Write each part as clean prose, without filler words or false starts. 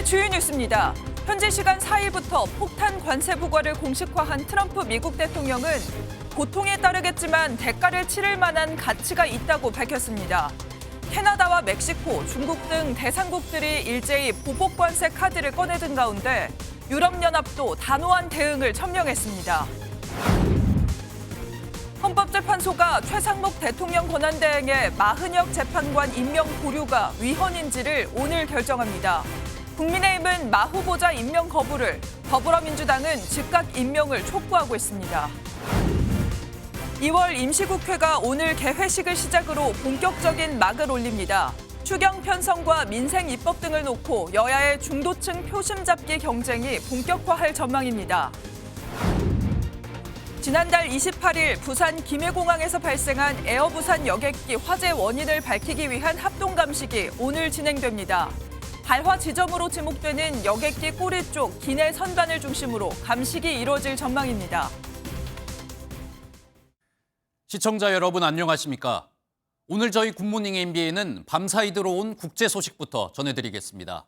오늘 주요 뉴스입니다. 현지 시간 4일부터 폭탄 관세 부과를 공식화한 트럼프 미국 대통령은 고통에 따르겠지만 대가를 치를 만한 가치가 있다고 밝혔습니다. 캐나다와 멕시코, 중국 등 대상국들이 일제히 보복 관세 카드를 꺼내든 가운데 유럽연합도 단호한 대응을 천명했습니다. 헌법재판소가 최상목 대통령 권한대행의 마흔역 재판관 임명 보류가 위헌인지를 오늘 결정합니다. 국민의힘은 마 후보자 임명 거부를, 더불어민주당은 즉각 임명을 촉구하고 있습니다. 2월 임시국회가 오늘 개회식을 시작으로 본격적인 막을 올립니다. 추경 편성과 민생 입법 등을 놓고 여야의 중도층 표심 잡기 경쟁이 본격화할 전망입니다. 지난달 28일 부산 김해공항에서 발생한 에어부산 여객기 화재 원인을 밝히기 위한 합동감식이 오늘 진행됩니다. 발화 지점으로 지목되는 여객기 꼬리 쪽 기내 선반을 중심으로 감식이 이뤄질 전망입니다. 시청자 여러분 안녕하십니까? 오늘 저희 굿모닝 NBA는 밤사이 들어온 국제 소식부터 전해드리겠습니다.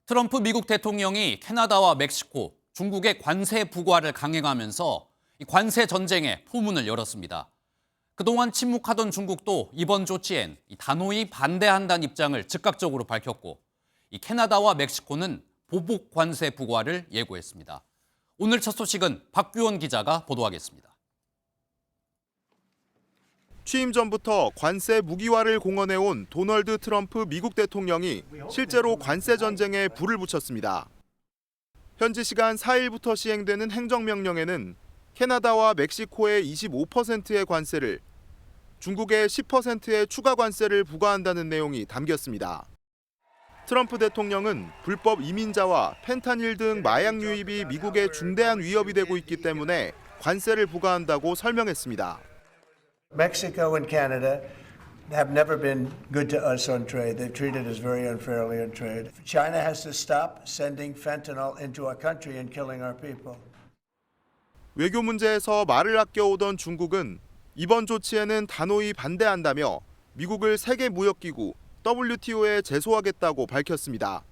트럼프 미국 대통령이 캐나다와 멕시코, 중국의 관세 부과를 강행하면서 관세 전쟁에 포문을 열었습니다. 그동안 침묵하던 중국도 이번 조치엔 단호히 반대한다는 입장을 즉각적으로 밝혔고 캐나다와 멕시코는 보복 관세 부과를 예고했습니다. 오늘 첫 소식은 박규원 기자가 보도하겠습니다. 취임 전부터 관세 무기화를 공언해온 도널드 트럼프 미국 대통령이 실제로 관세 전쟁에 불을 붙였습니다. 현지 시간 4일부터 시행되는 행정명령에는 캐나다와 멕시코의 25%의 관세를, 중국의 10%의 추가 관세를 부과한다는 내용이 담겼습니다. 트럼프 대통령은 불법 이민자와 펜타닐 등 마약 유입이 미국에 중대한 위협이 되고 있기 때문에 관세를 부과한다고 설명했습니다. Mexico and Canada have never been good to us on trade. They've treated us very unfairly on trade. China has to stop sending fentanyl into our country and killing our people. 외교 문제에서 말을 아껴오던 중국은 이번 조치에는 단호히 반대한다며 미국을 세계무역기구 WTO에 제소하겠다고 밝혔습니다.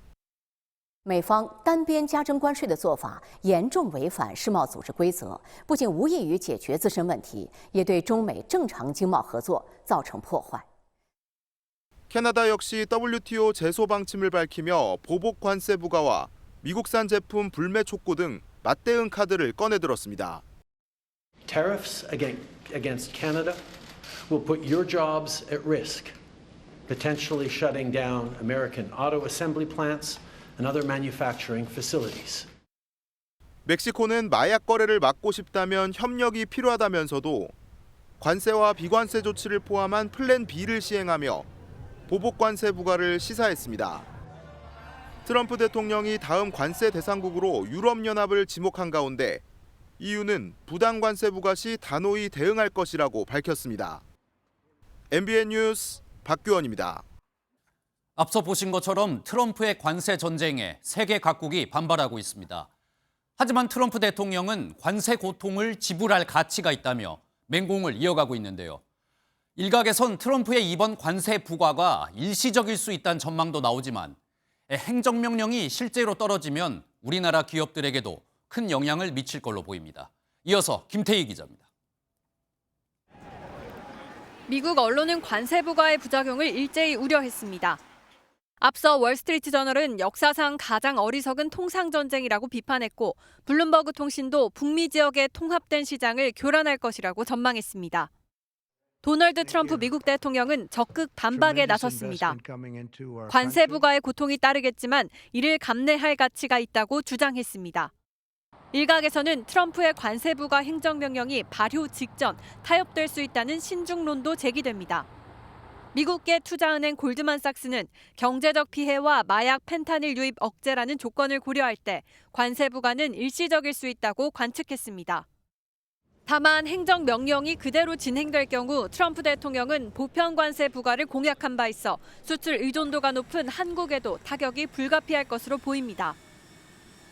美方单边加征关税的做法严重违反世贸组织规则，不仅无益于解决自身问题，也对中美正常经贸合作造成破坏。 캐나다 역시 WTO 제소 방침을 밝히며 보복 관세 부과와 미국산 제품 불매 촉구 등 맞대응 카드를 꺼내들었습니다. Tariffs against Canada will put your jobs at risk, potentially shutting down American auto assembly plants and other manufacturing facilities. 멕시코는 마약 거래를 막고 싶다면 협력이 필요하다면서도 관세와 비관세 조치를 포함한 플랜 B를 시행하며 보복 관세 부과를 시사했습니다. 트럼프 대통령이 다음 관세 대상국으로 유럽연합을 지목한 가운데 EU는 부당 관세 부과 시 단호히 대응할 것이라고 밝혔습니다. MBN 뉴스 박규원입니다. 앞서 보신 것처럼 트럼프의 관세 전쟁에 세계 각국이 반발하고 있습니다. 하지만 트럼프 대통령은 관세 고통을 지불할 가치가 있다며 맹공을 이어가고 있는데요. 일각에선 트럼프의 이번 관세 부과가 일시적일 수 있다는 전망도 나오지만 행정명령이 실제로 떨어지면 우리나라 기업들에게도 큰 영향을 미칠 걸로 보입니다. 이어서 김태희 기자입니다. 미국 언론은 관세 부과의 부작용을 일제히 우려했습니다. 앞서 월스트리트저널은 역사상 가장 어리석은 통상전쟁이라고 비판했고 블룸버그 통신도 북미 지역의 통합된 시장을 교란할 것이라고 전망했습니다. 도널드 트럼프 미국 대통령은 적극 반박에 나섰습니다. 관세 부과의 고통이 따르겠지만 이를 감내할 가치가 있다고 주장했습니다. 일각에서는 트럼프의 관세 부과 행정명령이 발효 직전 타협될 수 있다는 신중론도 제기됩니다. 미국계 투자은행 골드만삭스는 경제적 피해와 마약 펜타닐 유입 억제라는 조건을 고려할 때 관세 부과는 일시적일 수 있다고 관측했습니다. 다만 행정명령이 그대로 진행될 경우 트럼프 대통령은 보편 관세 부과를 공약한 바 있어 수출 의존도가 높은 한국에도 타격이 불가피할 것으로 보입니다.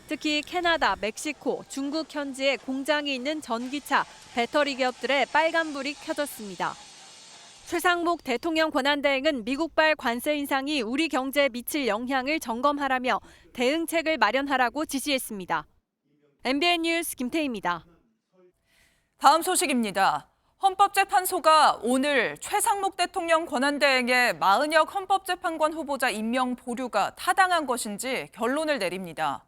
특히 캐나다, 멕시코, 중국 현지에 공장이 있는 전기차, 배터리 기업들의 빨간불이 켜졌습니다. 최상목 대통령 권한대행은 미국발 관세 인상이 우리 경제에 미칠 영향을 점검하라며 대응책을 마련하라고 지시했습니다. MBN 뉴스 김태희입니다. 다음 소식입니다. 헌법재판소가 오늘 최상목 대통령 권한대행의 마은혁 헌법재판관 후보자 임명 보류가 타당한 것인지 결론을 내립니다.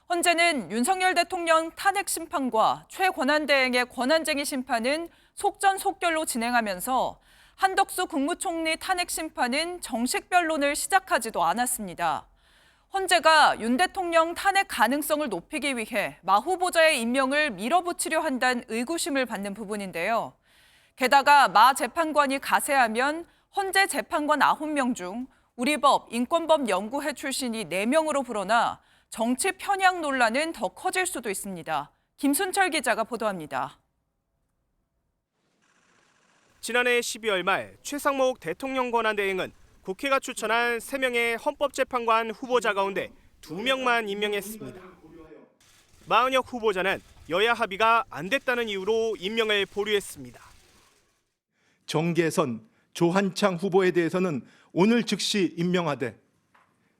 헌재는 윤석열 대통령 탄핵 심판과 최 권한대행의 권한쟁의 심판은 속전속결로 진행하면서 한덕수 국무총리 탄핵 심판은 정식 변론을 시작하지도 않았습니다. 헌재가 윤 대통령 탄핵 가능성을 높이기 위해 마 후보자의 임명을 밀어붙이려 한다는 의구심을 받는 부분인데요. 게다가 마 재판관이 가세하면 헌재 재판관 9명 중 우리법 인권법 연구회 출신이 4명으로 불어나 정치 편향 논란은 더 커질 수도 있습니다. 김순철 기자가 보도합니다. 지난해 12월 말 최상목 대통령 권한대행은 국회가 추천한 3명의 헌법재판관 후보자 가운데 2명만 임명했습니다. 마은혁 후보자는 여야 합의가 안 됐다는 이유로 임명을 보류했습니다. 정계선, 조한창 후보에 대해서는 오늘 즉시 임명하되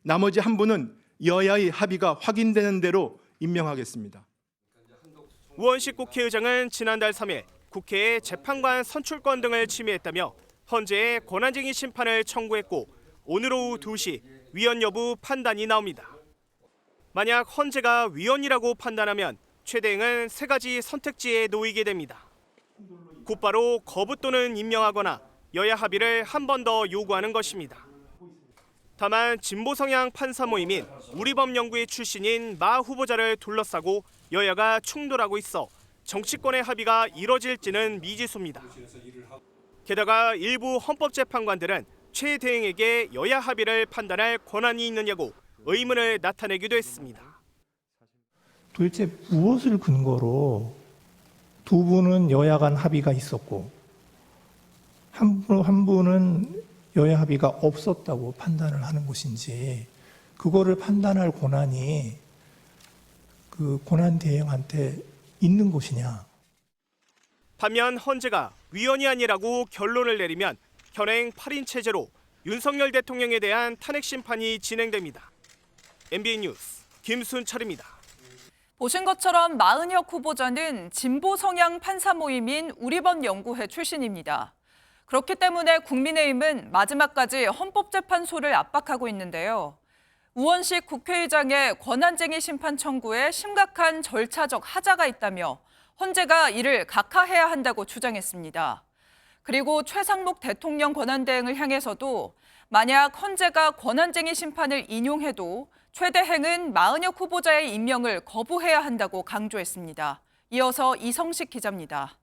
나머지 한 분은 여야의 합의가 확인되는 대로 임명하겠습니다. 우원식 국회의장은 지난달 3일 국회에 재판관 선출권 등을 침해했다며 헌재에 권한쟁의 심판을 청구했고 오늘 오후 2시 위헌 여부 판단이 나옵니다. 만약 헌재가 위헌이라고 판단하면 최 대행은 3가지 선택지에 놓이게 됩니다. 곧바로 거부 또는 임명하거나 여야 합의를 한 번 더 요구하는 것입니다. 다만 진보 성향 판사 모임인 우리법 연구회 출신인 마 후보자를 둘러싸고 여야가 충돌하고 있어 정치권의 합의가 이뤄질지는 미지수입니다. 게다가 일부 헌법재판관들은 최 대행에게 여야 합의를 판단할 권한이 있느냐고 의문을 나타내기도 했습니다. 도대체 무엇을 근거로 두 분은 여야 간 합의가 있었고 한 분은 여야 합의가 없었다고 판단을 하는 것인지 그거를 판단할 권한이 그 권한 대행한테 있는 것이냐. 반면 헌재가 위헌이 아니라고 결론을 내리면 현행 8인 체제로 윤석열 대통령에 대한 탄핵 심판이 진행됩니다. MBN 뉴스 김순철입니다. 보신 것처럼 마은혁 후보자는 진보 성향 판사 모임인 우리법 연구회 출신입니다. 그렇기 때문에 국민의힘은 마지막까지 헌법재판소를 압박하고 있는데요. 우원식 국회의장의 권한쟁의 심판 청구에 심각한 절차적 하자가 있다며 헌재가 이를 각하해야 한다고 주장했습니다. 그리고 최상목 대통령 권한대행을 향해서도 만약 헌재가 권한쟁의 심판을 인용해도 최 대행은 마은혁 후보자의 임명을 거부해야 한다고 강조했습니다. 이어서 이성식 기자입니다.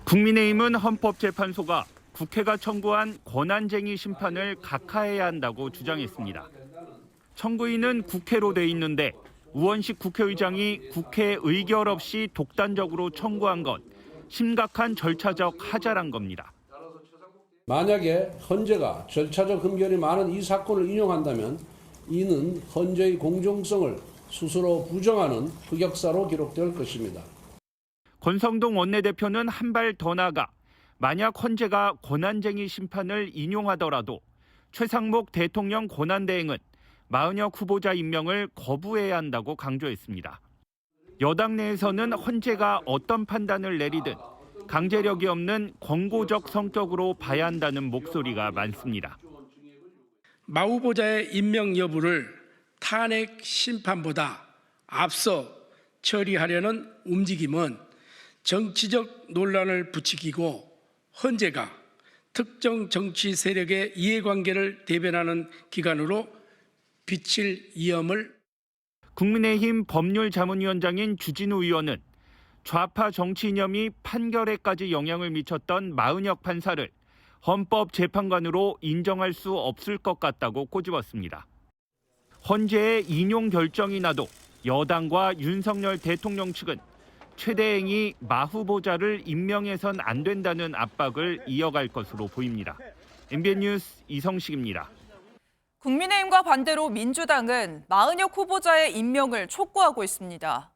국민의힘은 헌법재판소가 국회가 청구한 권한쟁의 심판을 각하해야 한다고 주장했습니다. 청구인은 국회로 돼 있는데 우원식 국회의장이 국회 의결 없이 독단적으로 청구한 건 심각한 절차적 하자란 겁니다. 만약에 헌재가 절차적 흠결이 많은 이 사건을 인용한다면 이는 헌재의 공정성을 스스로 부정하는 흑역사로 기록될 것입니다. 권성동 원내대표는 한 발 더 나가 만약 헌재가 권한쟁의 심판을 인용하더라도 최상목 대통령 권한대행은 마은혁 후보자 임명을 거부해야 한다고 강조했습니다. 여당 내에서는 헌재가 어떤 판단을 내리든 강제력이 없는 권고적 성격으로 봐야 한다는 목소리가 많습니다. 마 후보자의 임명 여부를 탄핵 심판보다 앞서 처리하려는 움직임은 정치적 논란을 부추기고 헌재가 특정 정치 세력의 이해관계를 대변하는 기관으로 비칠 위험을. 국민의힘 법률자문위원장인 주진우 의원은 좌파 정치 이념이 판결에까지 영향을 미쳤던 마은혁 판사를 헌법재판관으로 인정할 수 없을 것 같다고 꼬집었습니다. 헌재의 인용 결정이 나도 여당과 윤석열 대통령 측은 최 대행이 마 후보자를 임명해선 안 된다는 압박을 이어갈 것으로 보입니다. MBN 뉴스 이성식입니다. 국민의힘과 반대로 민주당은 마은혁 후보자의 임명을 촉구하고 있습니다.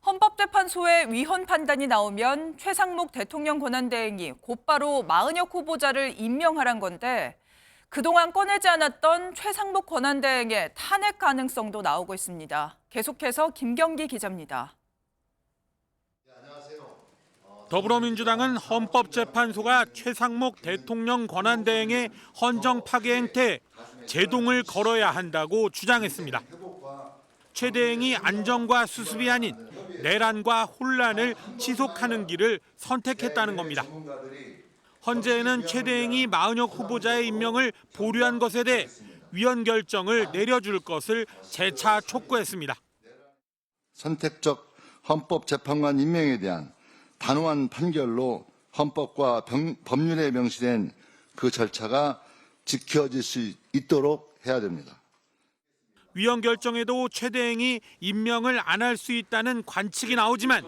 헌법재판소의 위헌 판단이 나오면 최상목 대통령 권한대행이 곧바로 마은혁 후보자를 임명하란 건데 그동안 꺼내지 않았던 최상목 권한대행의 탄핵 가능성도 나오고 있습니다. 계속해서 김경기 기자입니다. 더불어민주당은 헌법재판소가 최상목 대통령 권한대행의 헌정 파괴 행태에 제동을 걸어야 한다고 주장했습니다. 최 대행이 안정과 수습이 아닌 내란과 혼란을 지속하는 길을 선택했다는 겁니다. 헌재에는 최 대행이 마은혁 후보자의 임명을 보류한 것에 대해 위헌 결정을 내려줄 것을 재차 촉구했습니다. 선택적 헌법재판관 임명에 대한 단호한 판결로 헌법과 법률에 명시된 그 절차가 지켜질 수 있도록 해야 됩니다. 위헌 결정에도 최 대행이 임명을 안 할 수 있다는 관측이 나오지만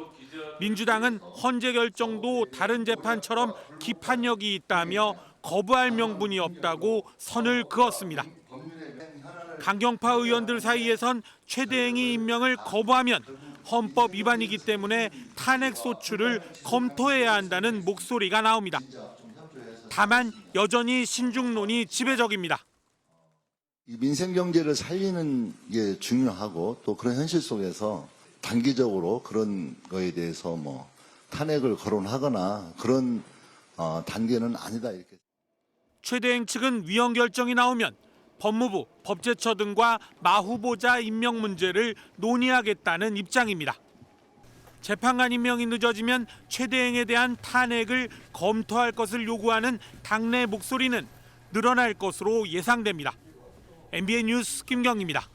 민주당은 헌재 결정도 다른 재판처럼 기판력이 있다며 거부할 명분이 없다고 선을 그었습니다. 강경파 의원들 사이에선 최 대행이 임명을 거부하면 헌법 위반이기 때문에 탄핵 소추를 검토해야 한다는 목소리가 나옵니다. 다만 여전히 신중론이 지배적입니다. 민생 경제를 살리는 게 중요하고 또 그런 현실 속에서 단기적으로 그런 거에 대해서 탄핵을 거론하거나 그런 단계는 아니다 이렇게. 최 대행 측은 위헌 결정이 나오면 법무부, 법제처 등과 마 후보자 임명 문제를 논의하겠다는 입장입니다. 재판관 임명이 늦어지면 최 대행에 대한 탄핵을 검토할 것을 요구하는 당내 목소리는 늘어날 것으로 예상됩니다. MBN 뉴스 김경입니다.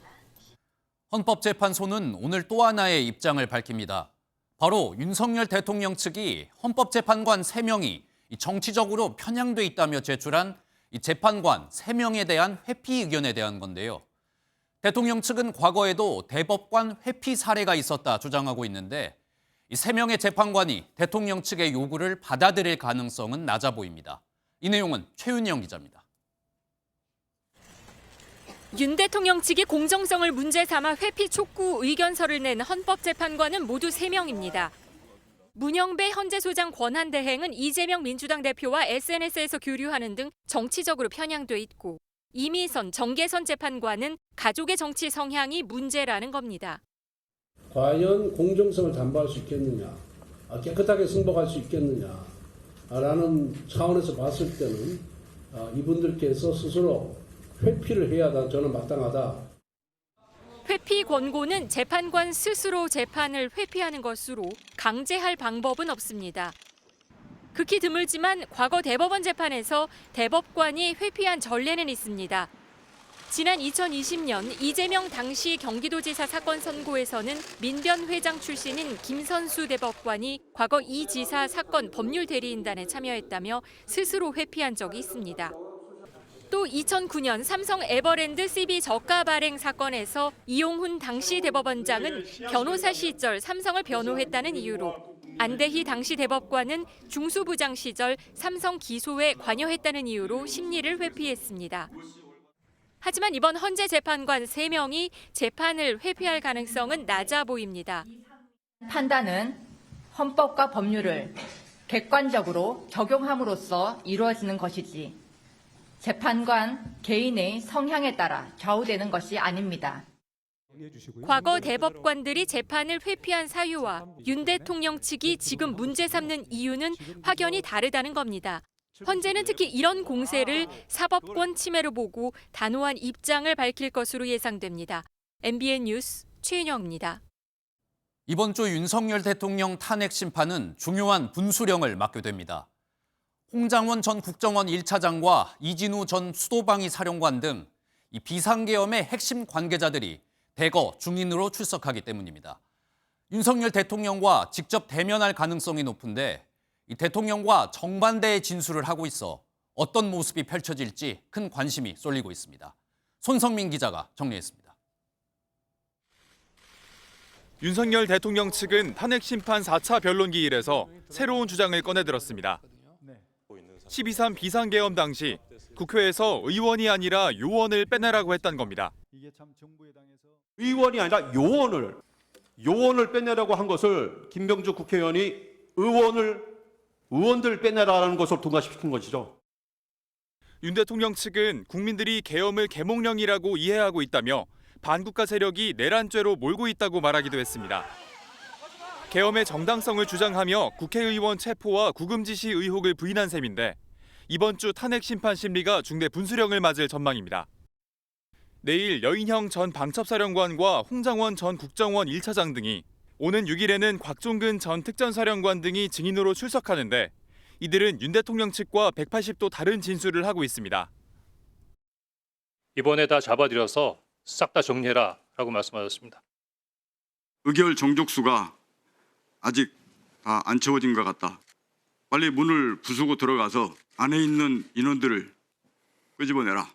헌법재판소는 오늘 또 하나의 입장을 밝힙니다. 바로 윤석열 대통령 측이 헌법재판관 3명이 정치적으로 편향돼 있다며 제출한 이 재판관 3명에 대한 회피 의견에 대한 건데요. 대통령 측은 과거에도 대법관 회피 사례가 있었다 주장하고 있는데 이 3명의 재판관이 대통령 측의 요구를 받아들일 가능성은 낮아 보입니다. 이 내용은 최윤영 기자입니다. 윤 대통령 측이 공정성을 문제 삼아 회피 촉구 의견서를 낸 헌법재판관은 모두 3명입니다. 문영배 헌재소장 권한대행은 이재명 민주당 대표와 SNS에서 교류하는 등 정치적으로 편향돼 있고 이미선 정계선 재판관은 가족의 정치 성향이 문제라는 겁니다. 과연 공정성을 담보할 수 있겠느냐, 깨끗하게 승복할 수 있겠느냐라는 차원에서 봤을 때는 이분들께서 스스로 회피를 해야 저는 마땅하다. 회피 권고는 재판관 스스로 재판을 회피하는 것으로 강제할 방법은 없습니다. 극히 드물지만 과거 대법원 재판에서 대법관이 회피한 전례는 있습니다. 지난 2020년 이재명 당시 경기도지사 사건 선고에서는 민변 회장 출신인 김선수 대법관이 과거 이 지사 사건 법률 대리인단에 참여했다며 스스로 회피한 적이 있습니다. 또 2009년 삼성 에버랜드 CB 저가 발행 사건에서 이용훈 당시 대법원장은 변호사 시절 삼성을 변호했다는 이유로 안대희 당시 대법관은 중수부장 시절 삼성 기소에 관여했다는 이유로 심리를 회피했습니다. 하지만 이번 헌재 재판관 3명이 재판을 회피할 가능성은 낮아 보입니다. 판단은 헌법과 법률을 객관적으로 적용함으로써 이루어지는 것이지 재판관 개인의 성향에 따라 좌우되는 것이 아닙니다. 과거 대법관들이 재판을 회피한 사유와 윤 대통령 측이 지금 문제 삼는 이유는 확연히 다르다는 겁니다. 헌재는 특히 이런 공세를 사법권 침해로 보고 단호한 입장을 밝힐 것으로 예상됩니다. MBN 뉴스 최윤영입니다. 이번 주 윤석열 대통령 탄핵 심판은 중요한 분수령을 맡게 됩니다. 홍장원 전 국정원 1차장과 이진우 전 수도방위 사령관 등 이 비상계엄의 핵심 관계자들이 대거 중인으로 출석하기 때문입니다. 윤석열 대통령과 직접 대면할 가능성이 높은데 이 대통령과 정반대의 진술을 하고 있어 어떤 모습이 펼쳐질지 큰 관심이 쏠리고 있습니다. 손성민 기자가 정리했습니다. 윤석열 대통령 측은 탄핵 심판 4차 변론기일에서 새로운 주장을 꺼내들었습니다. 12.3 비상계엄 당시 국회에서 의원이 아니라 요원을 빼내라고 했던 겁니다. 의원이 아니라 요원을 요원을 빼내라고 한 것을 김병주 국회의원이 의원들 빼내라는 것을 통과시킨 것이죠. 윤 대통령 측은 국민들이 계엄을 계몽령이라고 이해하고 있다며 반국가 세력이 내란죄로 몰고 있다고 말하기도 했습니다. 계엄의 정당성을 주장하며 국회의원 체포와 구금 지시 의혹을 부인한 셈인데 이번 주 탄핵 심판 심리가 중대 분수령을 맞을 전망입니다. 내일 여인형 전 방첩사령관과 홍장원 전 국정원 1차장 등이 오는 6일에는 곽종근 전 특전사령관 등이 증인으로 출석하는데 이들은 윤 대통령 측과 180도 다른 진술을 하고 있습니다. 이번에 다 잡아들여서 싹 다 정리해라 라고 말씀하셨습니다. 의결 정족수가 아직 다 안 채워진 것 같다. 빨리 문을 부수고 들어가서 안에 있는 인원들을 끄집어내라.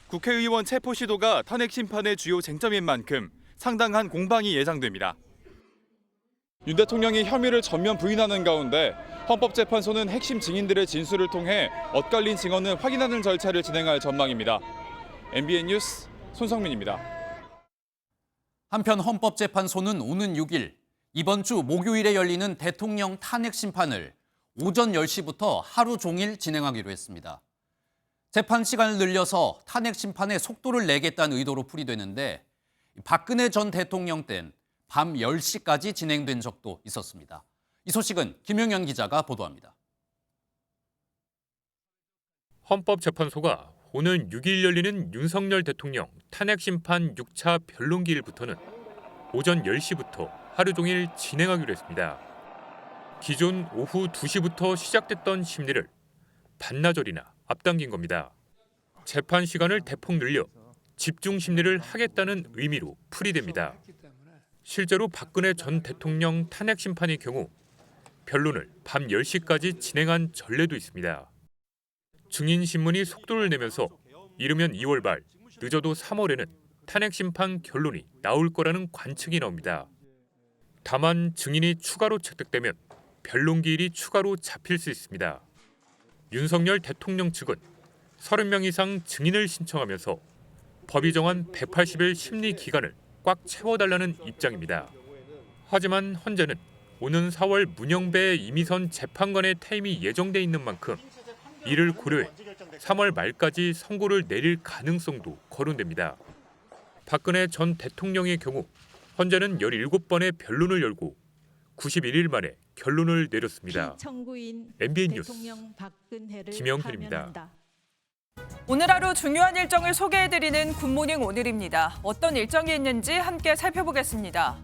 국회의원 체포 시도가 탄핵 심판의 주요 쟁점인 만큼 상당한 공방이 예상됩니다. 윤 대통령이 혐의를 전면 부인하는 가운데 헌법재판소는 핵심 증인들의 진술을 통해 엇갈린 증언을 확인하는 절차를 진행할 전망입니다. MBN 뉴스 손성민입니다. 한편 헌법재판소는 오는 6일 이번 주 목요일에 열리는 대통령 탄핵 심판을 오전 10시부터 하루 종일 진행하기로 했습니다. 재판 시간을 늘려서 탄핵 심판에 속도를 내겠다는 의도로 풀이되는데 박근혜 전 대통령 땐 밤 10시까지 진행된 적도 있었습니다. 이 소식은 김용현 기자가 보도합니다. 헌법재판소가 오는 6일 열리는 윤석열 대통령 탄핵 심판 6차 변론기일부터는 오전 10시부터 하루 종일 진행하기로 했습니다. 기존 오후 2시부터 시작됐던 심리를 반나절이나 앞당긴 겁니다. 재판 시간을 대폭 늘려 집중 심리를 하겠다는 의미로 풀이됩니다. 실제로 박근혜 전 대통령 탄핵 심판의 경우 변론을 밤 10시까지 진행한 전례도 있습니다. 증인 신문이 속도를 내면서 이르면 2월 말, 늦어도 3월에는 탄핵 심판 결론이 나올 거라는 관측이 나옵니다. 다만 증인이 추가로 채택되면 변론 기일이 추가로 잡힐 수 있습니다. 윤석열 대통령 측은 30명 이상 증인을 신청하면서 법이 정한 180일 심리 기간을 꽉 채워달라는 입장입니다. 하지만 헌재는 오는 4월 문영배 이미선 재판관의 퇴임이 예정돼 있는 만큼 이를 고려해 3월 말까지 선고를 내릴 가능성도 거론됩니다. 박근혜 전 대통령의 경우 헌재는 17번의 변론을 열고 91일 만에 결론을 내렸습니다. MBN 뉴스 김영현입니다. 오늘 하루 중요한 일정을 소개해드리는 굿모닝 오늘입니다. 어떤 일정이 있는지 함께 살펴보겠습니다.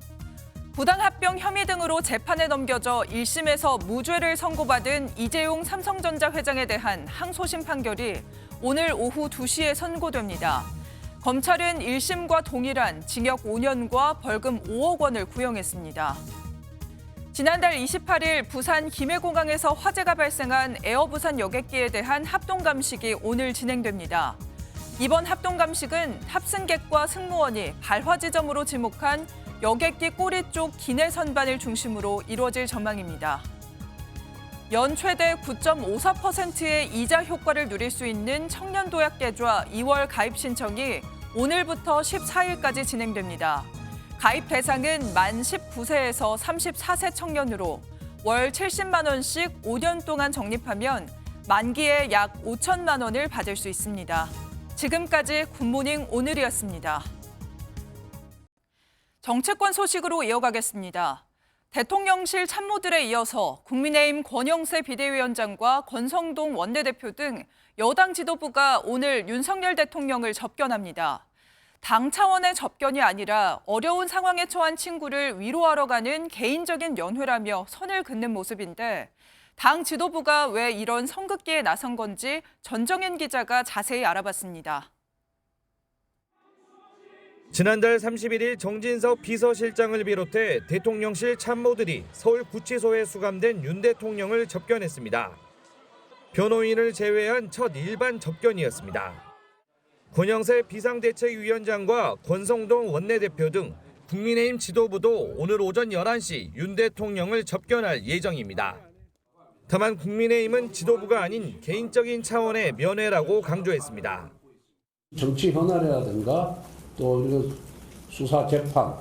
부당합병 혐의 등으로 재판에 넘겨져 1심에서 무죄를 선고받은 이재용 삼성전자 회장에 대한 항소심 판결이 오늘 오후 2시에 선고됩니다. 검찰은 1심과 동일한 징역 5년과 벌금 5억 원을 구형했습니다. 지난달 28일 부산 김해공항에서 화재가 발생한 에어부산 여객기에 대한 합동감식이 오늘 진행됩니다. 이번 합동감식은 탑승객과 승무원이 발화 지점으로 지목한 여객기 꼬리 쪽 기내 선반을 중심으로 이루어질 전망입니다. 연 최대 9.54%의 이자 효과를 누릴 수 있는 청년도약계좌 2월 가입 신청이 오늘부터 14일까지 진행됩니다. 가입 대상은 만 19세에서 34세 청년으로 월 70만 원씩 5년 동안 적립하면 만기에 약 5천만 원을 받을 수 있습니다. 지금까지 굿모닝 오늘이었습니다. 정치권 소식으로 이어가겠습니다. 대통령실 참모들에 이어서 국민의힘 권영세 비대위원장과 권성동 원내대표 등 여당 지도부가 오늘 윤석열 대통령을 접견합니다. 당 차원의 접견이 아니라 어려운 상황에 처한 친구를 위로하러 가는 개인적인 연회라며 선을 긋는 모습인데 당 지도부가 왜 이런 선긋기에 나선 건지 전정현 기자가 자세히 알아봤습니다. 지난달 31일 정진석 비서실장을 비롯해 대통령실 참모들이 서울구치소에 수감된 윤 대통령을 접견했습니다. 변호인을 제외한 첫 일반 접견이었습니다. 권영세 비상대책위원장과 권성동 원내대표 등 국민의힘 지도부도 오늘 오전 11시 윤 대통령을 접견할 예정입니다. 다만 국민의힘은 지도부가 아닌 개인적인 차원의 면회라고 강조했습니다. 정치 현안이라든가 또 이런 수사 재판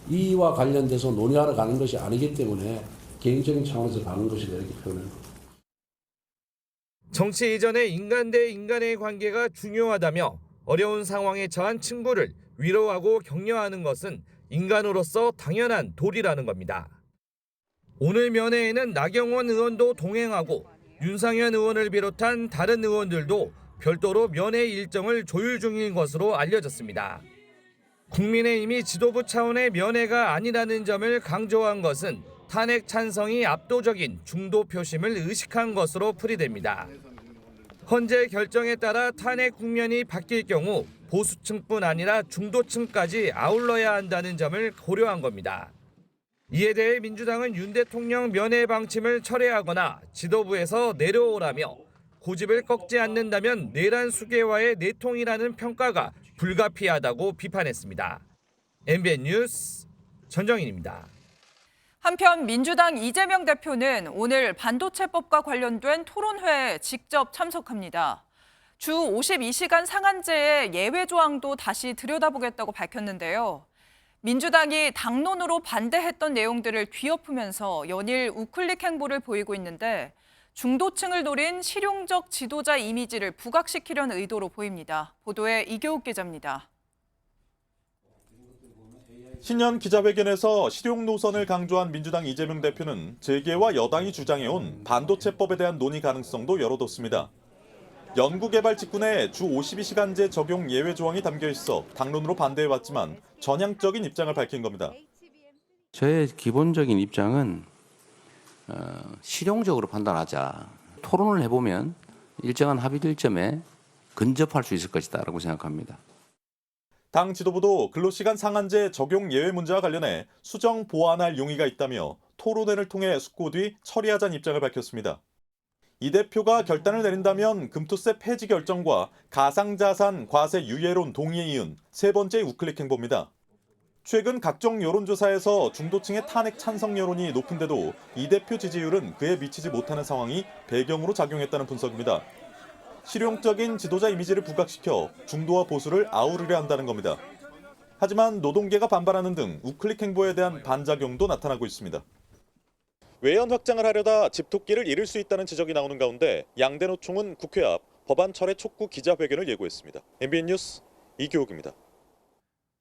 이와 관련돼서 논의하러 가는 것이 아니기 때문에 개인적인 차원에서 가는 것이다 이렇게 표현합니다. 정치 이전의 인간 대 인간의 관계가 중요하다며 어려운 상황에 처한 친구를 위로하고 격려하는 것은 인간으로서 당연한 도리라는 겁니다. 오늘 면회에는 나경원 의원도 동행하고 윤상현 의원을 비롯한 다른 의원들도 별도로 면회 일정을 조율 중인 것으로 알려졌습니다. 국민의힘이 지도부 차원의 면회가 아니라는 점을 강조한 것은 탄핵 찬성이 압도적인 중도 표심을 의식한 것으로 풀이됩니다. 헌재 결정에 따라 탄핵 국면이 바뀔 경우 보수층뿐 아니라 중도층까지 아울러야 한다는 점을 고려한 겁니다. 이에 대해 민주당은 윤 대통령 면회 방침을 철회하거나 지도부에서 내려오라며 고집을 꺾지 않는다면 내란 수계와의 내통이라는 평가가 불가피하다고 비판했습니다. MBN 뉴스 전정인입니다. 한편 민주당 이재명 대표는 오늘 반도체법과 관련된 토론회에 직접 참석합니다. 주 52시간 상한제의 예외 조항도 다시 들여다보겠다고 밝혔는데요. 민주당이 당론으로 반대했던 내용들을 뒤엎으면서 연일 우클릭 행보를 보이고 있는데 중도층을 노린 실용적 지도자 이미지를 부각시키려는 의도로 보입니다. 보도에 이교욱 기자입니다. 신년 기자회견에서 실용 노선을 강조한 민주당 이재명 대표는 재계와 여당이 주장해온 반도체법에 대한 논의 가능성도 열어뒀습니다. 연구개발 직군에 주 52시간제 적용 예외 조항이 담겨 있어 당론으로 반대해왔지만 전향적인 입장을 밝힌 겁니다. 저의 기본적인 입장은 실용적으로 판단하자. 토론을 해보면 일정한 합의점에 근접할 수 있을 것이다라고 생각합니다. 당 지도부도 근로시간 상한제 적용 예외 문제와 관련해 수정 보완할 용의가 있다며 토론회를 통해 숙고 뒤 처리하자는 입장을 밝혔습니다. 이 대표가 결단을 내린다면 금투세 폐지 결정과 가상자산 과세 유예론 동의에 이은 세 번째 우클릭 행보입니다. 최근 각종 여론조사에서 중도층의 탄핵 찬성 여론이 높은데도 이 대표 지지율은 그에 미치지 못하는 상황이 배경으로 작용했다는 분석입니다. 실용적인 지도자 이미지를 부각시켜 중도와 보수를 아우르려 한다는 겁니다. 하지만 노동계가 반발하는 등 우클릭 행보에 대한 반작용도 나타나고 있습니다. 외연 확장을 하려다 집토끼를 잃을 수 있다는 지적이 나오는 가운데 양대 노총은 국회 앞 법안 철회 촉구 기자회견을 예고했습니다. MBN 뉴스 이교욱입니다.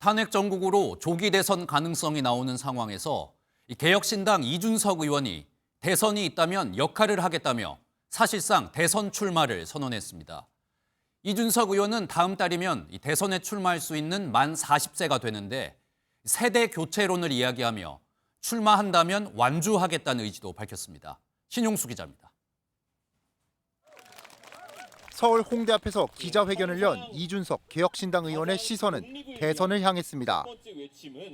탄핵 정국으로 조기 대선 가능성이 나오는 상황에서 개혁신당 이준석 의원이 대선이 있다면 역할을 하겠다며 사실상 대선 출마를 선언했습니다. 이준석 의원은 다음 달이면 대선에 출마할 수 있는 만 40세가 되는데 세대 교체론을 이야기하며 출마한다면 완주하겠다는 의지도 밝혔습니다. 신용수 기자입니다. 서울 홍대 앞에서 기자회견을 연 이준석 개혁신당 의원의 시선은 대선을 향했습니다.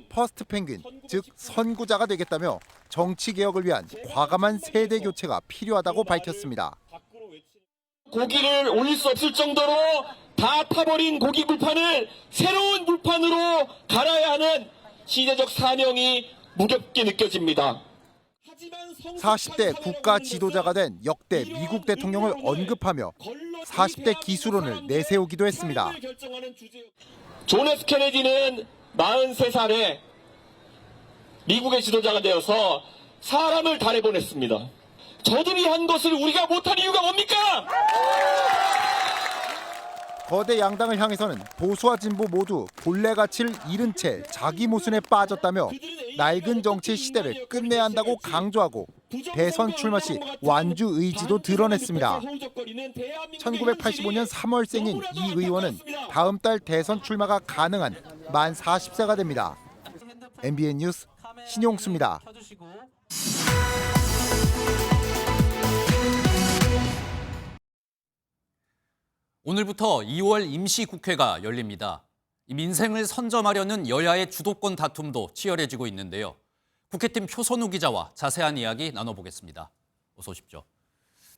퍼스트 펭귄, 즉 선구자가 되겠다며 정치개혁을 위한 과감한 세대 교체가 필요하다고 밝혔습니다. 고기를 올릴 수 없을 정도로 다 타버린 고기 불판을 새로운 불판으로 갈아야 하는 시대적 사명이 무겁게 느껴집니다. 40대 국가 지도자가 된 역대 미국 대통령을 언급하며 40대 기수론을 내세우기도 했습니다. 존 F 케네디는 43살에 미국의 지도자가 되어서 사람을 달에 보냈습니다. 저들이 한 것을 우리가 못할 이유가 뭡니까? 거대 양당을 향해서는 보수와 진보 모두 본래 가치를 잃은 채 자기 모순에 빠졌다며 낡은 정치 시대를 끝내야 한다고 강조하고 대선 출마 시 완주 의지도 드러냈습니다. 1985년 3월생인 이 의원은 다음 달 대선 출마가 가능한 만 40세가 됩니다. MBN 뉴스 신용수입니다. 오늘부터 2월 임시국회가 열립니다. 민생을 선점하려는 여야의 주도권 다툼도 치열해지고 있는데요. 국회팀 표선우 기자와 자세한 이야기 나눠보겠습니다. 어서 오십시오.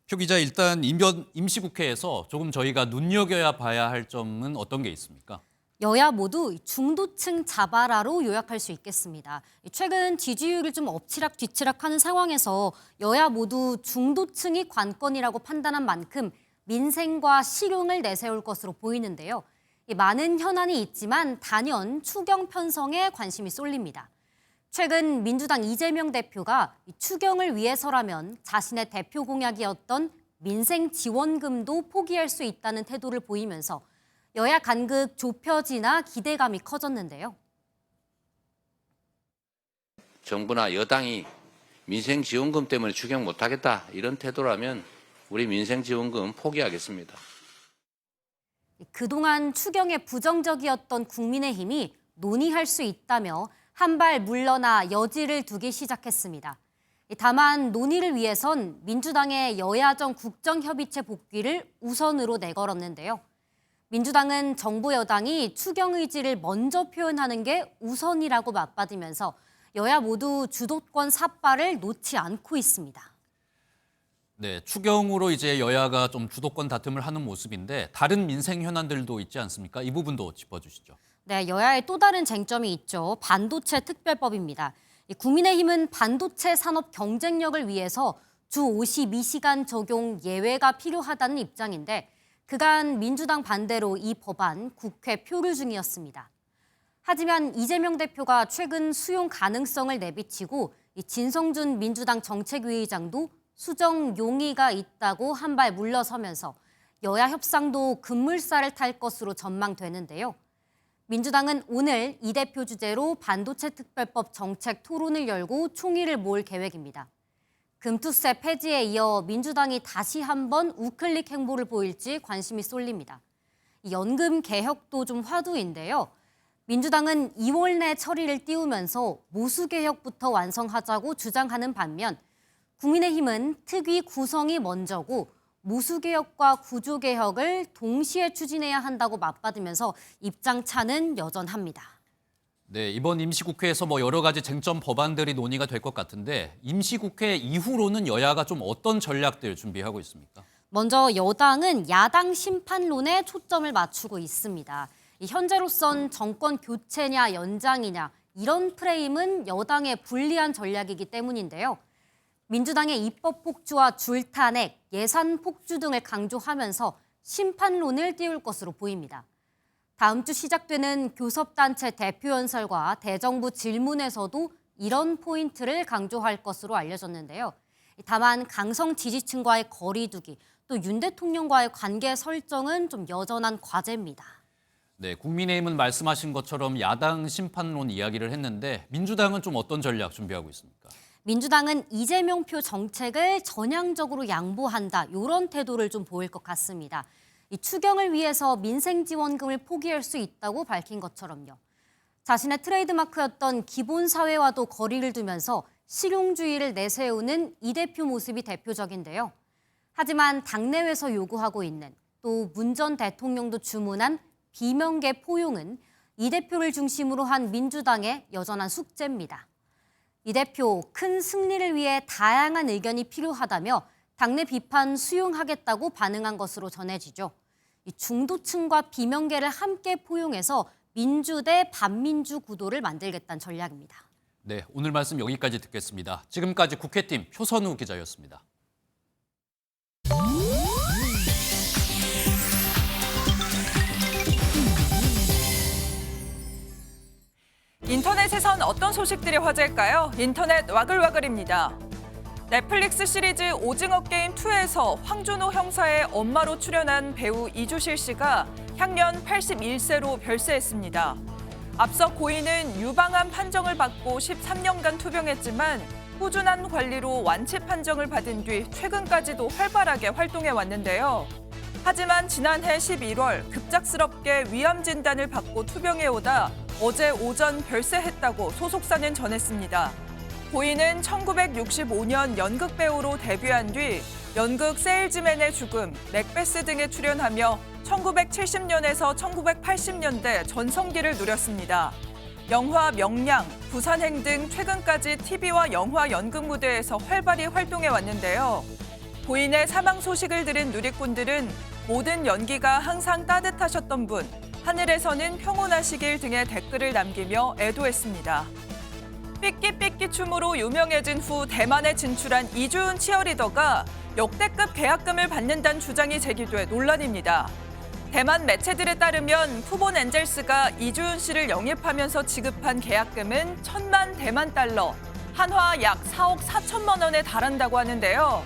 표 기자, 일단 임시국회에서 조금 저희가 눈여겨야 봐야 할 점은 어떤 게 있습니까? 여야 모두 중도층 자발화로 요약할 수 있겠습니다. 최근 지지율이 좀 엎치락뒤치락하는 상황에서 여야 모두 중도층이 관건이라고 판단한 만큼 민생과 실용을 내세울 것으로 보이는데요. 많은 현안이 있지만 단연 추경 편성에 관심이 쏠립니다. 최근 민주당 이재명 대표가 추경을 위해서라면 자신의 대표 공약이었던 민생 지원금도 포기할 수 있다는 태도를 보이면서 여야 간극 좁혀지나 기대감이 커졌는데요. 정부나 여당이 민생지원금 때문에 추경 못하겠다 이런 태도라면 우리 민생지원금 포기하겠습니다. 그동안 추경에 부정적이었던 국민의힘이 논의할 수 있다며 한 발 물러나 여지를 두기 시작했습니다. 다만 논의를 위해선 민주당의 여야정 국정협의체 복귀를 우선으로 내걸었는데요. 민주당은 정부 여당이 추경 의지를 먼저 표현하는 게 우선이라고 맞받으면서 여야 모두 주도권 삿발을 놓지 않고 있습니다. 네, 추경으로 이제 여야가 좀 주도권 다툼을 하는 모습인데 다른 민생 현안들도 있지 않습니까? 이 부분도 짚어주시죠. 네, 여야의 또 다른 쟁점이 있죠. 반도체 특별법입니다. 국민의힘은 반도체 산업 경쟁력을 위해서 주 52시간 적용 예외가 필요하다는 입장인데 그간 민주당 반대로 이 법안 국회 표류 중이었습니다. 하지만 이재명 대표가 최근 수용 가능성을 내비치고 진성준 민주당 정책위의장도 수정 용의가 있다고 한 발 물러서면서 여야 협상도 급물살을 탈 것으로 전망되는데요. 민주당은 오늘 이 대표 주재로 반도체 특별법 정책 토론을 열고 총의를 모을 계획입니다. 금투세 폐지에 이어 민주당이 다시 한번 우클릭 행보를 보일지 관심이 쏠립니다. 연금 개혁도 좀 화두인데요. 민주당은 2월 내 처리를 띄우면서 모수 개혁부터 완성하자고 주장하는 반면 국민의힘은 특위 구성이 먼저고 모수 개혁과 구조 개혁을 동시에 추진해야 한다고 맞받으면서 입장 차는 여전합니다. 네, 이번 임시국회에서 여러 가지 쟁점 법안들이 논의가 될 것 같은데 임시국회 이후로는 여야가 좀 어떤 전략들 준비하고 있습니까? 먼저 여당은 야당 심판론에 초점을 맞추고 있습니다. 현재로선 정권 교체냐 연장이냐 이런 프레임은 여당의 불리한 전략이기 때문인데요. 민주당의 입법 폭주와 줄탄핵, 예산 폭주 등을 강조하면서 심판론을 띄울 것으로 보입니다. 다음 주 시작되는 교섭단체 대표연설과 대정부 질문에서도 이런 포인트를 강조할 것으로 알려졌는데요. 다만 강성 지지층과의 거리두기, 또 윤 대통령과의 관계 설정은 좀 여전한 과제입니다. 네, 국민의힘은 말씀하신 것처럼 야당 심판론 이야기를 했는데 민주당은 좀 어떤 전략 준비하고 있습니까? 민주당은 이재명표 정책을 전향적으로 양보한다 이런 태도를 좀 보일 것 같습니다. 이 추경을 위해서 민생지원금을 포기할 수 있다고 밝힌 것처럼요. 자신의 트레이드마크였던 기본사회와도 거리를 두면서 실용주의를 내세우는 이 대표 모습이 대표적인데요. 하지만 당내외에서 요구하고 있는 또 문 전 대통령도 주문한 비명계 포용은 이 대표를 중심으로 한 민주당의 여전한 숙제입니다. 이 대표 큰 승리를 위해 다양한 의견이 필요하다며 당내 비판 수용하겠다고 반응한 것으로 전해지죠. 이 중도층과 비명계를 함께 포용해서 민주 대 반민주 구도를 만들겠다는 전략입니다. 네, 오늘 말씀 여기까지 듣겠습니다. 지금까지 국회팀 표선우 기자였습니다. 인터넷에선 어떤 소식들이 화제일까요? 인터넷 와글와글입니다. 넷플릭스 시리즈 오징어 게임 2에서 황준호 형사의 엄마로 출연한 배우 이주실 씨가 향년 81세로 별세했습니다. 앞서 고인은 유방암 판정을 받고 13년간 투병했지만 꾸준한 관리로 완치 판정을 받은 뒤 최근까지도 활발하게 활동해 왔는데요. 하지만 지난해 11월 급작스럽게 위암 진단을 받고 투병해 오다 어제 오전 별세했다고 소속사는 전했습니다. 고인은 1965년 연극 배우로 데뷔한 뒤 연극 세일즈맨의 죽음, 맥베스 등에 출연하며 1970년에서 1980년대 전성기를 누렸습니다. 영화 명량, 부산행 등 최근까지 TV와 영화 연극 무대에서 활발히 활동해 왔는데요. 고인의 사망 소식을 들은 누리꾼들은 모든 연기가 항상 따뜻하셨던 분, 하늘에서는 평온하시길 등의 댓글을 남기며 애도했습니다. 삐끼삐끼 춤으로 유명해진 후 대만에 진출한 이주은 치어리더가 역대급 계약금을 받는다는 주장이 제기돼 논란입니다. 대만 매체들에 따르면 푸본 엔젤스가 이주윤 씨를 영입하면서 지급한 계약금은 1,000만 대만 달러, 한화 약 4억 4천만 원에 달한다고 하는데요.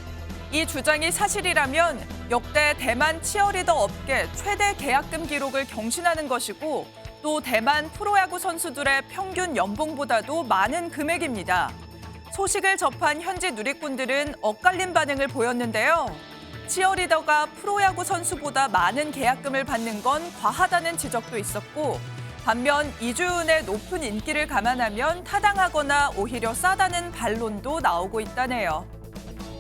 이 주장이 사실이라면 역대 대만 치어리더 업계 최대 계약금 기록을 경신하는 것이고 또 대만 프로야구 선수들의 평균 연봉보다도 많은 금액입니다. 소식을 접한 현지 누리꾼들은 엇갈린 반응을 보였는데요. 치어리더가 프로야구 선수보다 많은 계약금을 받는 건 과하다는 지적도 있었고 반면 이주윤의 높은 인기를 감안하면 타당하거나 오히려 싸다는 반론도 나오고 있다네요.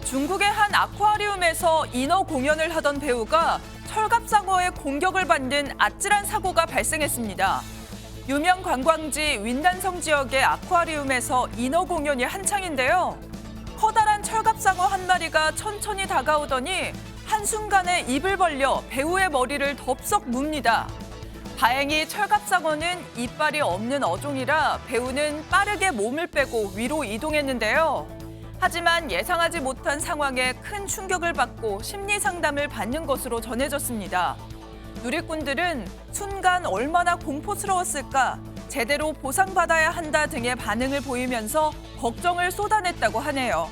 중국의 한 아쿠아리움에서 인어 공연을 하던 배우가 철갑상어의 공격을 받는 아찔한 사고가 발생했습니다. 유명 관광지 윈단성 지역의 아쿠아리움에서 인어 공연이 한창인데요. 커다란 철갑상어 한 마리가 천천히 다가오더니 한순간에 입을 벌려 배우의 머리를 덥석 뭅니다. 다행히 철갑상어는 이빨이 없는 어종이라 배우는 빠르게 몸을 빼고 위로 이동했는데요. 하지만 예상하지 못한 상황에 큰 충격을 받고 심리 상담을 받는 것으로 전해졌습니다. 누리꾼들은 순간 얼마나 공포스러웠을까, 제대로 보상받아야 한다 등의 반응을 보이면서 걱정을 쏟아냈다고 하네요.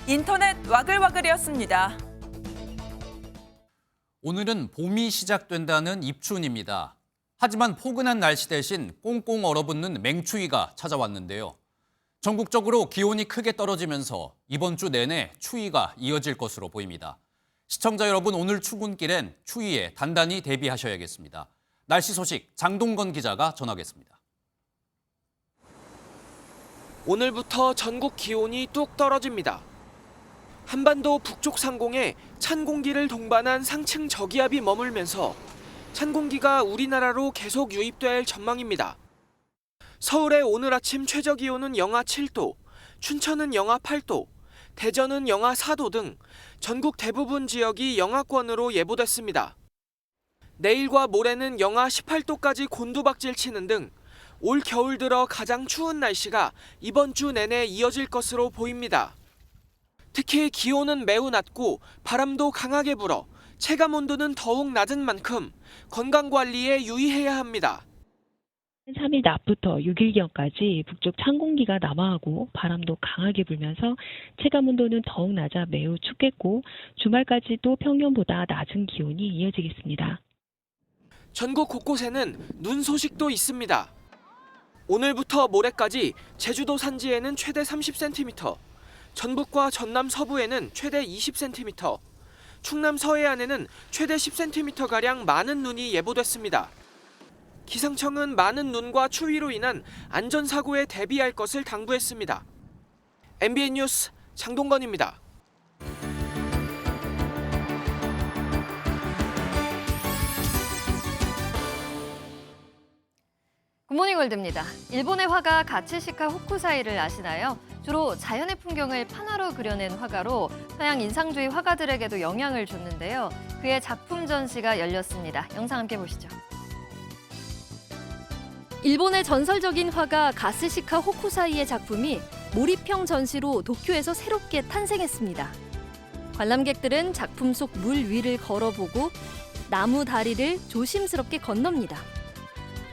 인터넷 와글와글이었습니다. 오늘은 봄이 시작된다는 입춘입니다. 하지만 포근한 날씨 대신 꽁꽁 얼어붙는 맹추위가 찾아왔는데요. 전국적으로 기온이 크게 떨어지면서 이번 주 내내 추위가 이어질 것으로 보입니다. 시청자 여러분, 오늘 출근길엔 추위에 단단히 대비하셔야겠습니다. 날씨 소식 장동건 기자가 전하겠습니다. 오늘부터 전국 기온이 뚝 떨어집니다. 한반도 북쪽 상공에 찬 공기를 동반한 상층 저기압이 머물면서 찬 공기가 우리나라로 계속 유입될 전망입니다. 서울의 오늘 아침 최저 기온은 영하 7도, 춘천은 영하 8도, 대전은 영하 4도 등 전국 대부분 지역이 영하권으로 예보됐습니다. 내일과 모레는 영하 18도까지 곤두박질 치는 등 올 겨울 들어 가장 추운 날씨가 이번 주 내내 이어질 것으로 보입니다. 특히 기온은 매우 낮고 바람도 강하게 불어 체감 온도는 더욱 낮은 만큼 건강관리에 유의해야 합니다. 3일 낮부터 6일경까지 북쪽 찬 공기가 남하하고 바람도 강하게 불면서 체감 온도는 더욱 낮아 매우 춥겠고 주말까지도 평년보다 낮은 기온이 이어지겠습니다. 전국 곳곳에는 눈 소식도 있습니다. 오늘부터 모레까지 제주도 산지에는 최대 30cm, 전북과 전남 서부에는 최대 20cm, 충남 서해안에는 최대 10cm가량 많은 눈이 예보됐습니다. 기상청은 많은 눈과 추위로 인한 안전사고에 대비할 것을 당부했습니다. MBN 뉴스 장동건입니다. 굿모닝 월드입니다. 일본의 화가 가츠시카 호쿠사이를 아시나요? 주로 자연의 풍경을 판화로 그려낸 화가로 서양 인상주의 화가들에게도 영향을 줬는데요. 그의 작품 전시가 열렸습니다. 영상 함께 보시죠. 일본의 전설적인 화가 가츠시카 호쿠사이의 작품이 몰입형 전시로 도쿄에서 새롭게 탄생했습니다. 관람객들은 작품 속 물 위를 걸어보고 나무 다리를 조심스럽게 건넙니다.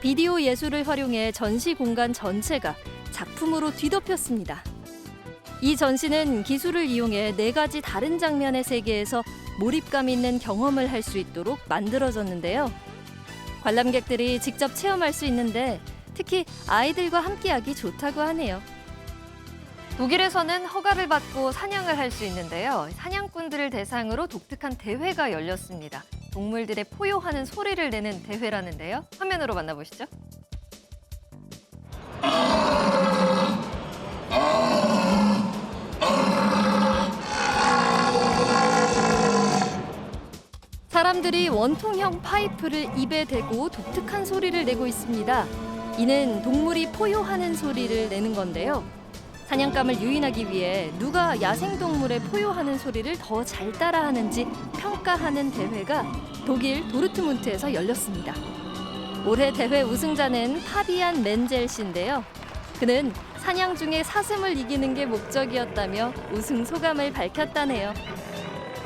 비디오 예술을 활용해 전시 공간 전체가 작품으로 뒤덮였습니다. 이 전시는 기술을 이용해 4가지 다른 장면의 세계에서 몰입감 있는 경험을 할 수 있도록 만들어졌는데요. 관람객들이 직접 체험할 수 있는데 특히 아이들과 함께하기 좋다고 하네요. 독일에서는 허가를 받고 사냥을 할 수 있는데요. 사냥꾼들을 대상으로 독특한 대회가 열렸습니다. 동물들의 포효하는 소리를 내는 대회라는데요. 화면으로 만나보시죠. 사람들이 원통형 파이프를 입에 대고 독특한 소리를 내고 있습니다. 이는 동물이 포효하는 소리를 내는 건데요. 사냥감을 유인하기 위해 누가 야생동물의 포효하는 소리를 더 잘 따라하는지 평가하는 대회가 독일 도르트문트에서 열렸습니다. 올해 대회 우승자는 파비안 멘젤 씨인데요. 그는 사냥 중에 사슴을 이기는 게 목적이었다며 우승 소감을 밝혔다네요.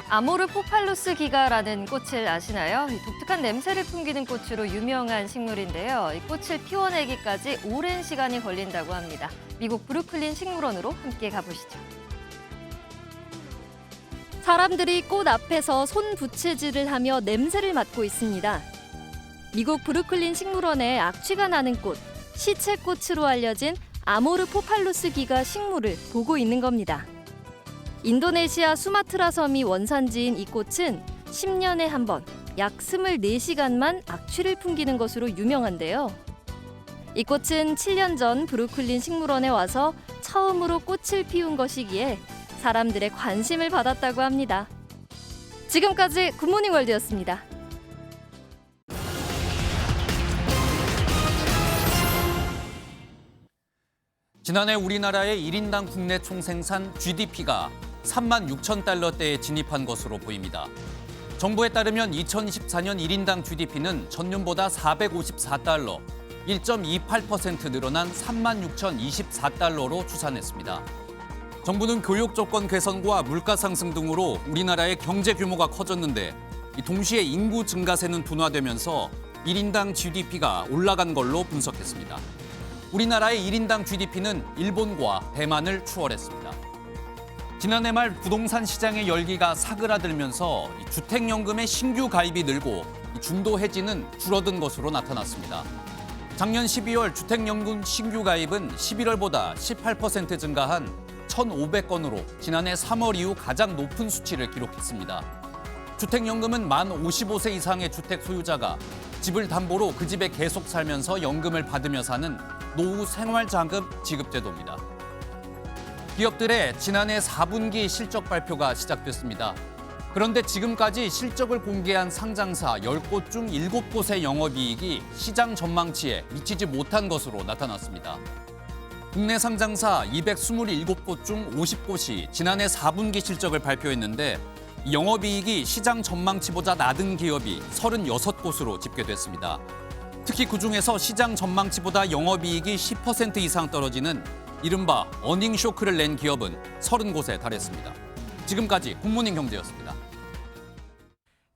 아모르포팔루스 기가라는 꽃을 아시나요? 독특한 냄새를 풍기는 꽃으로 유명한 식물인데요. 이 꽃을 피워내기까지 오랜 시간이 걸린다고 합니다. 미국 브루클린 식물원으로 함께 가보시죠. 사람들이 꽃 앞에서 손부채질을 하며 냄새를 맡고 있습니다. 미국 브루클린 식물원의 악취가 나는 꽃, 시체꽃으로 알려진 아모르포팔루스 기가 식물을 보고 있는 겁니다. 인도네시아 수마트라 섬이 원산지인 이 꽃은 10년에 한 번, 약 24시간만 악취를 풍기는 것으로 유명한데요. 이 꽃은 7년 전 브루클린 식물원에 와서 처음으로 꽃을 피운 것이기에 사람들의 관심을 받았다고 합니다. 지금까지 굿모닝 월드였습니다. 지난해 우리나라의 1인당 국내 총생산 GDP가 3만 6천 달러대에 진입한 것으로 보입니다. 정부에 따르면 2024년 1인당 GDP는 전년보다 454달러, 1.28% 늘어난 3만 6,024달러로 추산했습니다. 정부는 교육 조건 개선과 물가 상승 등으로 우리나라의 경제 규모가 커졌는데 동시에 인구 증가세는 둔화되면서 1인당 GDP가 올라간 걸로 분석했습니다. 우리나라의 1인당 GDP는 일본과 대만을 추월했습니다. 지난해 말 부동산 시장의 열기가 사그라들면서 주택연금의 신규 가입이 늘고 중도 해지는 줄어든 것으로 나타났습니다. 작년 12월 주택연금 신규 가입은 11월보다 18% 증가한 1,500건으로 지난해 3월 이후 가장 높은 수치를 기록했습니다. 주택연금은 만 55세 이상의 주택 소유자가 집을 담보로 그 집에 계속 살면서 연금을 받으며 사는 노후 생활자금 지급제도입니다. 기업들의 지난해 4분기 실적 발표가 시작됐습니다. 그런데 지금까지 실적을 공개한 상장사 10곳 중 7곳의 영업이익이 시장 전망치에 미치지 못한 것으로 나타났습니다. 국내 상장사 227곳 중 50곳이 지난해 4분기 실적을 발표했는데 영업이익이 시장 전망치보다 낮은 기업이 36곳으로 집계됐습니다. 특히 그중에서 시장 전망치보다 영업이익이 10% 이상 떨어지는 이른바 어닝 쇼크를 낸 기업은 30곳에 달했습니다. 지금까지 굿모닝 경제였습니다.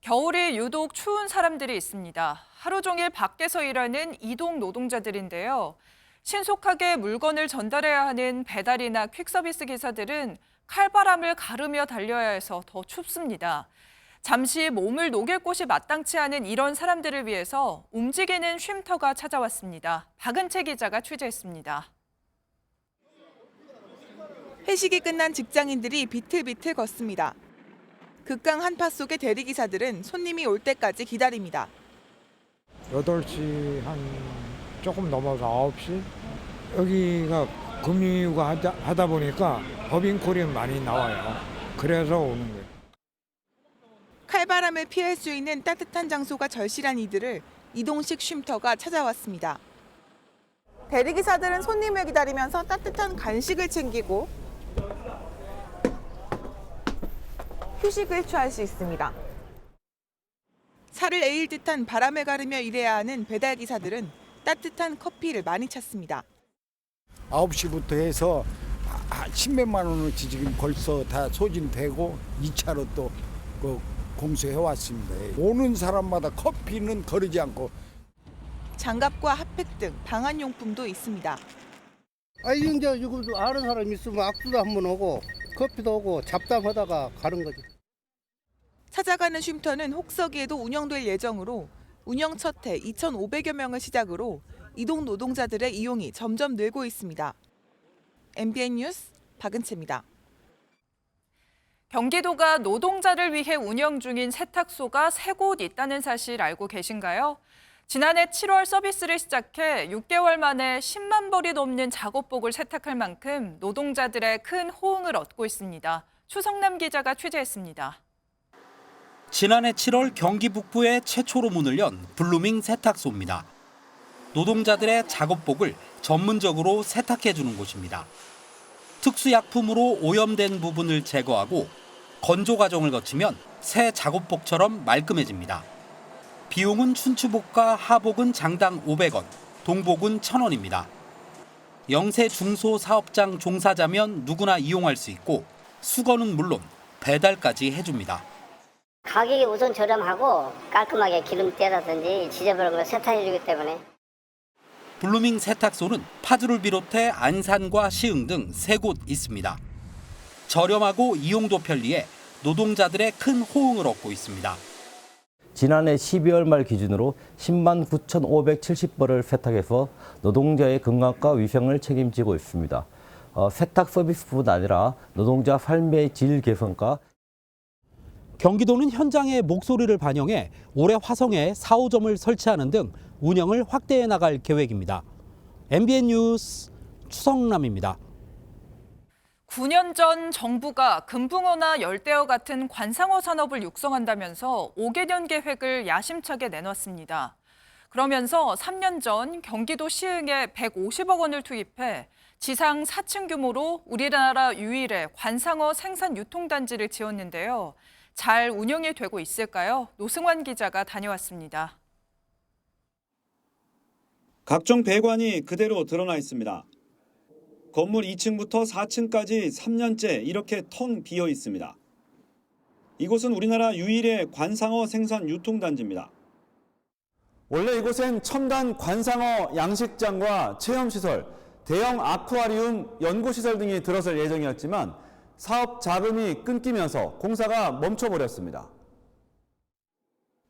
겨울이 유독 추운 사람들이 있습니다. 하루 종일 밖에서 일하는 이동 노동자들인데요. 신속하게 물건을 전달해야 하는 배달이나 퀵서비스 기사들은 칼바람을 가르며 달려야 해서 더 춥습니다. 잠시 몸을 녹일 곳이 마땅치 않은 이런 사람들을 위해서 움직이는 쉼터가 찾아왔습니다. 박은채 기자가 취재했습니다. 회식이 끝난 직장인들이 비틀비틀 걷습니다. 극강 한파 속의 대리기사들은 손님이 올 때까지 기다립니다. 8시 한 조금 넘어서 9시? 여기가 금융위가 하다 보니까 법인콜이 많이 나와요. 그래서 오는 거예요. 칼바람을 피할 수 있는 따뜻한 장소가 절실한 이들을 이동식 쉼터가 찾아왔습니다. 대리기사들은 손님을 기다리면서 따뜻한 간식을 챙기고 휴식을 취할 수 있습니다. 살을 에일 듯한 바람을 가르며 일해야 하는 배달기사들은 따뜻한 커피를 많이 찾습니다. 9시부터 해서 10몇만 원어치 지금 벌써 다 소진되고 2차로 또 공수해 왔습니다. 오는 사람마다 커피는 거르지 않고. 장갑과 핫팩 등 방한용품도 있습니다. 이제 이거 아는 사람 있으면 악수도 한번 오고 커피도 오고 잡담하다가 가는 거지. 찾아가는 쉼터는 혹서기에도 운영될 예정으로 운영 첫 해 2,500여 명을 시작으로 이동 노동자들의 이용이 점점 늘고 있습니다. MBN 뉴스 박은채입니다. 경기도가 노동자를 위해 운영 중인 세탁소가 3곳 있다는 사실 알고 계신가요? 지난해 7월 서비스를 시작해 6개월 만에 10만 벌이 넘는 작업복을 세탁할 만큼 노동자들의 큰 호응을 얻고 있습니다. 추성남 기자가 취재했습니다. 지난해 7월 경기 북부에 최초로 문을 연 블루밍 세탁소입니다. 노동자들의 작업복을 전문적으로 세탁해주는 곳입니다. 특수약품으로 오염된 부분을 제거하고 건조 과정을 거치면 새 작업복처럼 말끔해집니다. 비용은 춘추복과 하복은 장당 500원, 동복은 1,000원입니다. 영세 중소사업장 종사자면 누구나 이용할 수 있고 수거는 물론 배달까지 해줍니다. 가격이 우선 저렴하고 깔끔하게 기름때라든지 지저분한 걸 세탁해주기 때문에. 블루밍 세탁소는 파주를 비롯해 안산과 시흥 등 3곳 있습니다. 저렴하고 이용도 편리해 노동자들의 큰 호응을 얻고 있습니다. 지난해 12월 말 기준으로 10만 9,570벌을 세탁해서 노동자의 건강과 위생을 책임지고 있습니다. 세탁 서비스뿐 아니라 노동자 삶의 질 개선과 경기도는 현장의 목소리를 반영해 올해 화성에 4, 5점을 설치하는 등 운영을 확대해 나갈 계획입니다. MBN 뉴스 추성남입니다. 9년 전 정부가 금붕어나 열대어 같은 관상어 산업을 육성한다면서 5개년 계획을 야심차게 내놨습니다. 그러면서 3년 전 경기도 시흥에 150억 원을 투입해 지상 4층 규모로 우리나라 유일의 관상어 생산 유통단지를 지었는데요. 잘 운영이 되고 있을까요? 노승환 기자가 다녀왔습니다. 각종 배관이 그대로 드러나 있습니다. 건물 2층부터 4층까지 3년째 이렇게 텅 비어 있습니다. 이곳은 우리나라 유일의 관상어 생산 유통단지입니다. 원래 이곳엔 첨단 관상어 양식장과 체험시설, 대형 아쿠아리움, 연구시설 등이 들어설 예정이었지만 사업 자금이 끊기면서 공사가 멈춰버렸습니다.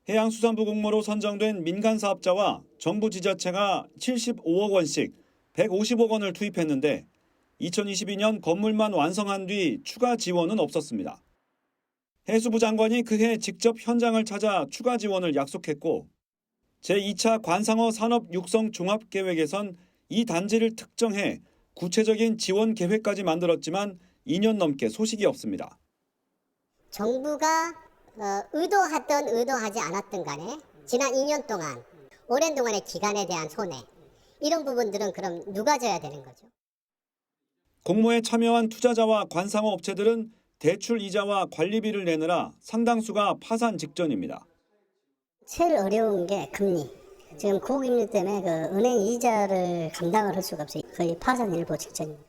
해양수산부 공모로 선정된 민간 사업자와 정부 지자체가 75억 원씩 150억 원을 투입했는데 2022년 건물만 완성한 뒤 추가 지원은 없었습니다. 해수부 장관이 그해 직접 현장을 찾아 추가 지원을 약속했고 제2차 관상어 산업 육성 종합계획에선 이 단지를 특정해 구체적인 지원 계획까지 만들었지만 2년 넘게 소식이 없습니다. 정부가 의도하든 의도하지 않았든 간에 지난 2년 동안 오랜 동안의 기간에 대한 손해 이런 부분들은 그럼 누가 져야 되는 거죠? 공모에 참여한 투자자와 관상어 업체들은 대출 이자와 관리비를 내느라 상당수가 파산 직전입니다. 제일 어려운 게 금리. 지금 고금리 때문에 그 은행 이자를 감당을 할 수가 없어요. 거의 파산 일보 직전입니다.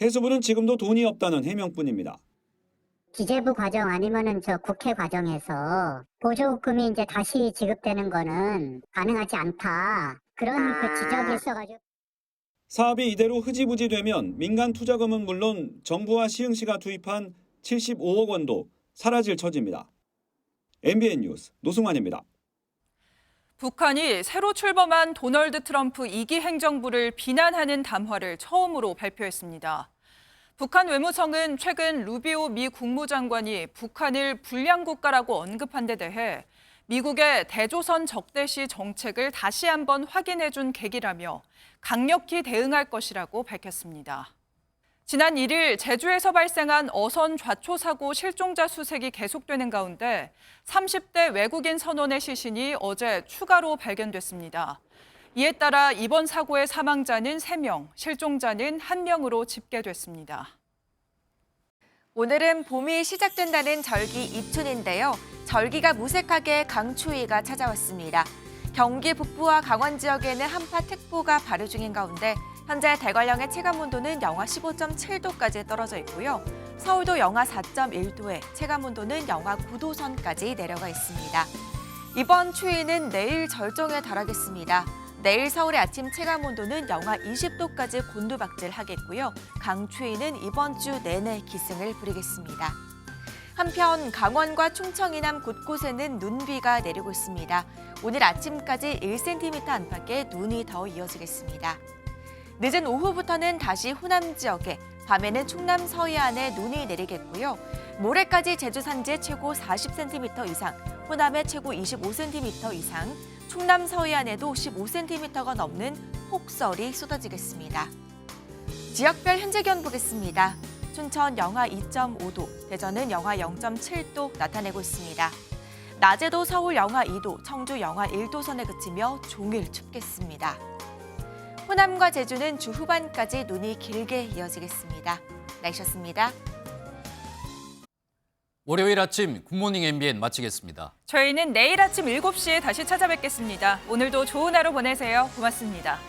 해수부는 지금도 돈이 없다는 해명뿐입니다. 기재부 과정 아니면은 저 국회 과정에서 보조금이 이제 다시 지급되는 거는 가능하지 않다. 그런 그 지적이 있어가지고. 사업이 이대로 흐지부지 되면 민간 투자금은 물론 정부와 시흥시가 투입한 75억 원도 사라질 처지입니다. MBN 뉴스 노승환입니다. 북한이 새로 출범한 도널드 트럼프 2기 행정부를 비난하는 담화를 처음으로 발표했습니다. 북한 외무성은 최근 루비오 미 국무장관이 북한을 불량 국가라고 언급한 데 대해 미국의 대조선 적대시 정책을 다시 한번 확인해준 계기라며 강력히 대응할 것이라고 밝혔습니다. 지난 1일 제주에서 발생한 어선 좌초 사고 실종자 수색이 계속되는 가운데 30대 외국인 선원의 시신이 어제 추가로 발견됐습니다. 이에 따라 이번 사고의 사망자는 3명, 실종자는 1명으로 집계됐습니다. 오늘은 봄이 시작된다는 절기 입춘인데요. 절기가 무색하게 강추위가 찾아왔습니다. 경기 북부와 강원 지역에는 한파특보가 발효 중인 가운데 현재 대관령의 체감온도는 영하 15.7도까지 떨어져 있고요. 서울도 영하 4.1도에 체감온도는 영하 9도 선까지 내려가 있습니다. 이번 추위는 내일 절정에 달하겠습니다. 내일 서울의 아침 체감온도는 영하 20도까지 곤두박질하겠고요. 강추위는 이번 주 내내 기승을 부리겠습니다. 한편 강원과 충청 이남 곳곳에는 눈비가 내리고 있습니다. 오늘 아침까지 1cm 안팎의 눈이 더 이어지겠습니다. 늦은 오후부터는 다시 호남 지역에, 밤에는 충남 서해안에 눈이 내리겠고요. 모레까지 제주 산지에 최고 40cm 이상, 호남에 최고 25cm 이상, 충남 서해안에도 15cm가 넘는 폭설이 쏟아지겠습니다. 지역별 현재 기온 보겠습니다. 춘천 영하 2.5도, 대전은 영하 0.7도 나타내고 있습니다. 낮에도 서울 영하 2도, 청주 영하 1도 선에 그치며 종일 춥겠습니다. 호남과 제주는 주 후반까지 눈이 길게 이어지겠습니다. 날씨였습니다. 월요일 아침 굿모닝 MBN 마치겠습니다. 저희는 내일 아침 7시에 다시 찾아뵙겠습니다. 오늘도 좋은 하루 보내세요. 고맙습니다.